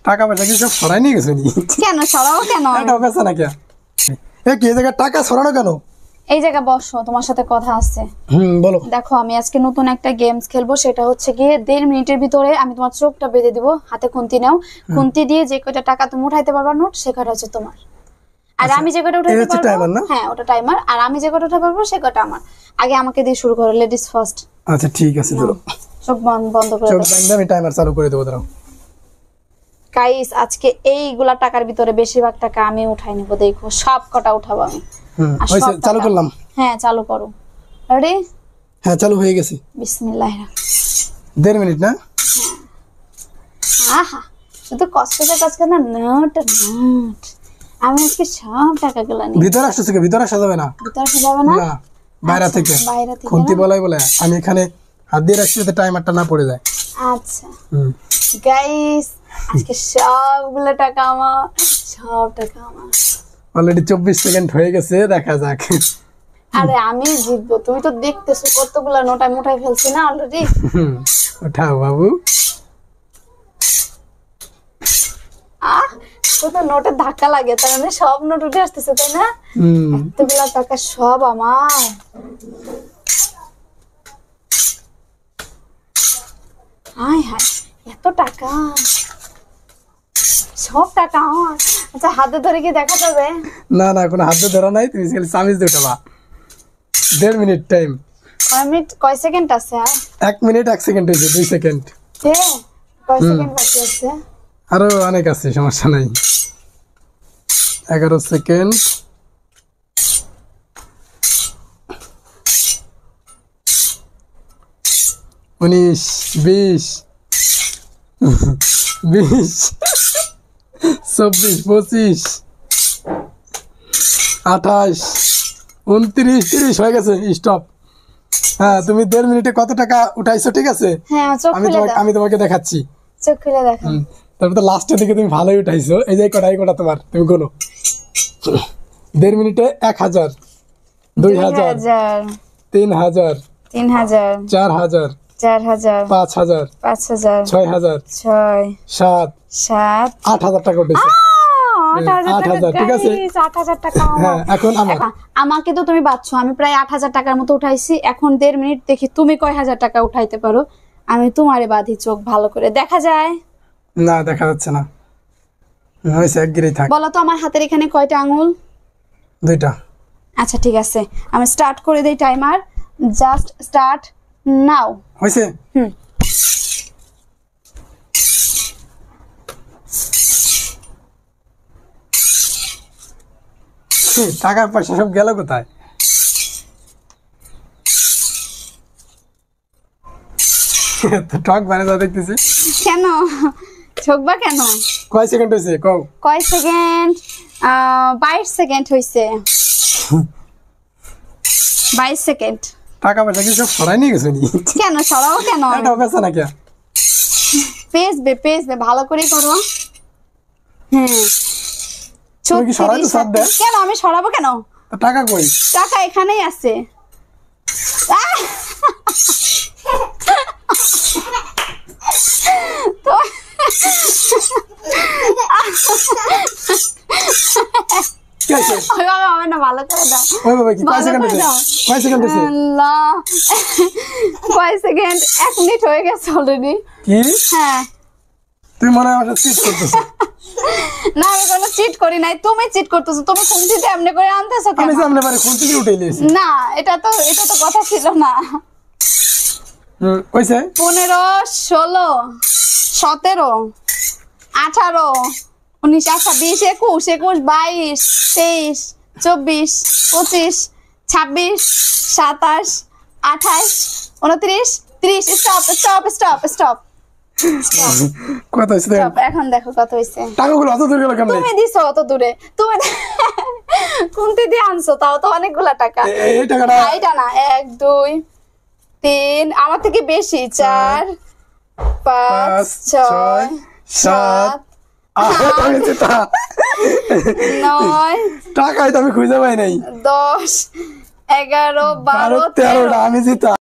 টাকা পয়সা কি সব সরাই নিয়ে গেছো নি? কেন সরাবো কেন? এটা বেচা না কে? কি এই জায়গায় টাকা সরানো কেন? এই জায়গা বসো, তোমার সাথে কথা আছে। বলো। দেখো আমি আজকে নতুন একটা গেমস খেলবো, সেটা হচ্ছে গিয়ে 1.5 মিনিটের ভিতরে আমি তোমার চোখটা বেঁধে দিব, হাতে খুন্তি নাও, খুন্তি দিয়ে যে কয়টা টাকা তুমি উঠাইতে পারবা নোট সে কয়টা হচ্ছে তোমার, আর আমি যে কয়টা উঠাইতে পারবো হ্যাঁ ওটা টাইমার, আর আমি যে কয়টা উঠাইতে পারবো সে কয়টা আমার। আগে আমাকে দিয়ে শুরু করো, লেডিস ফার্স্ট। আচ্ছা ঠিক আছে, চলো চোখ বন্ধ করে চোখ দাও। বন্ধ, আমি টাইমার চালু করে দেবো, দাঁড়াও। গাইস আজকে এইগুলা টাকার ভিতরে বেশিরভাগ টাকা আমি উঠাই নেবো, দেখো সব কটা উঠাবো আমি। হইছে, চালু করলাম। হ্যাঁ চালু করো। রেডি? হ্যাঁ চালু হয়ে গেছে। বিসমিল্লাহির। 1.5 মিনিট না? আহা শুধু কষ্ট না, নোট নোট। আমি আজকে সব টাকাগুলো নিই। ভিতরে আসছে কি? ভিতরে আসা যাবে না? ভিতরে আসা যাবে না? না, বাইরে থেকে। বাইরে থেকে খুন্তি বলাই বলে আমি এখানে হাত দিয়ে রাখছি যাতে টাইমারটা না পড়ে যায়। আচ্ছা গাইস আজকে সবগুলো টাকা আমার, সব টাকা আমার। অলরেডি 24 সেকেন্ড হয়ে গেছে, দেখা যাক। আরে আমি জিতবো, তুমি তো দেখতেছো কতগুলো নোট আমি উঠাই ফেলছি না অলরেডি। উঠাও বাবু। শুধু নোটের ধাক্কা লাগে, তার মানে সব নোট উঠে আসতেছে তাই না? এতগুলা টাকা সব আমার। হায় হায় এত টাকা, সব টাকা আমার। আচ্ছা হাতে ধরে কি দেখা যাবে? না না, কোনো হাতে ধরা নাই, তুমি খালি চামিচ দিয়ে উঠাবা। 1.5 মিনিট টাইম। কয় মিনিট কয় সেকেন্ড আছে? আর 1 মিনিট 1 সেকেন্ড হয়েছে, 2 সেকেন্ড। কয় সেকেন্ড বাকি আছে? আরো অনেক আছে, সমস্যা নাই। 11 সেকেন্ড। 19, 20, 20, 24, 25, 28, 29, 30 হয়ে গেছে, স্টপ। হ্যাঁ তুমি 1.5 মিনিটে কত টাকা উঠাইছো, ঠিক আছে? হ্যাঁ চোখ খুলে দাও, আমি তোমাকে দেখাচ্ছি। চোখ খুলে দেখো। তারপর তো লাস্টের দিকে তুমি ভালোই উঠাইছো, এই যে কটা তোমার, তুমি গোনো। 1.5 মিনিটে 1000, 2000, 3000, 3000, 4000, 4000, 5000, 5000, 6000, 7, 8000 টাকা উঠেছে। 8000, ঠিক আছে? 8000 টাকা। হ্যাঁ এখন আমাকে তো তুমি বাচ্চো, আমি প্রায় 8000 টাকার মতো উঠাইছি। এখন 1.5 মিনিট দেখি তুমি কয় হাজার টাকা উঠাইতে পারো। আমি তোমারে বাঁধি, চোখ ভালো করে দেখা যায় না? দেখা যাচ্ছে না, হইছে একগিরেই থাক। বলো তো আমার হাতের এখানে কয়টা আঙ্গুল? 2টা। আচ্ছা ঠিক আছে, আমি স্টার্ট করে দেই টাইমার। Just start now. হইছে? টাকা পয়সা সব গেল কোথায়? টক বানে যা দেখতেছি। কেন ঠকবা কেন? কয় সেকেন্ড হইছে কও? কয় সেকেন্ড? 22 সেকেন্ড হইছে। 22 সেকেন্ড। টাকা পয়সা কি সব সরাই নিয়ে গেছো নি? কেন সরাবো কেন? এটা বেচা না কে? পেছবে ভালো করে করো। তুমি কি সরাইতে সাথ দেন? কেন আমি সরাবো কেন? টাকা কই? টাকা এখানেই আছে। ভালো করে দাও। কয় সেকেন্ড? 1 মিনিট হয়ে গেছে অলরেডি। কি? হ্যাঁ তুই মনে হয় আমাকে চিট করতেছ। না আমি কোনো চিট করি নাই, তুমি চিট করতেছো। তুমি খুন্তি দিয়ে এমনি করে আনতেছো কেন? আমি সামনে বারে খুন্তি দিয়ে উঠাই লিয়েছি। না এটা তো কথা ছিল না। কইছে 15, 16, 17, 18, 19, আচ্ছা 20, 21, 22, 23, 24, 25, 26, 27, 28, 29, 30। স্টপ। কত হইছে? এখন দেখো কত হইছে। টাকাগুলো অত দূরে গেল কেমনে? তুমি দিছো অত দূরে, তুমি কোনটি দিয়ে আনছো? তাও তো অনেকগুলা টাকা। এই টাকাটা এটা না 1, 2, 3, আমার থেকে বেশি, 4, 5, 6, 7, 9, টাকাই তো আমি খুঁজে পাই নাই। 10, 11, 12, 13টা আমি জিতা।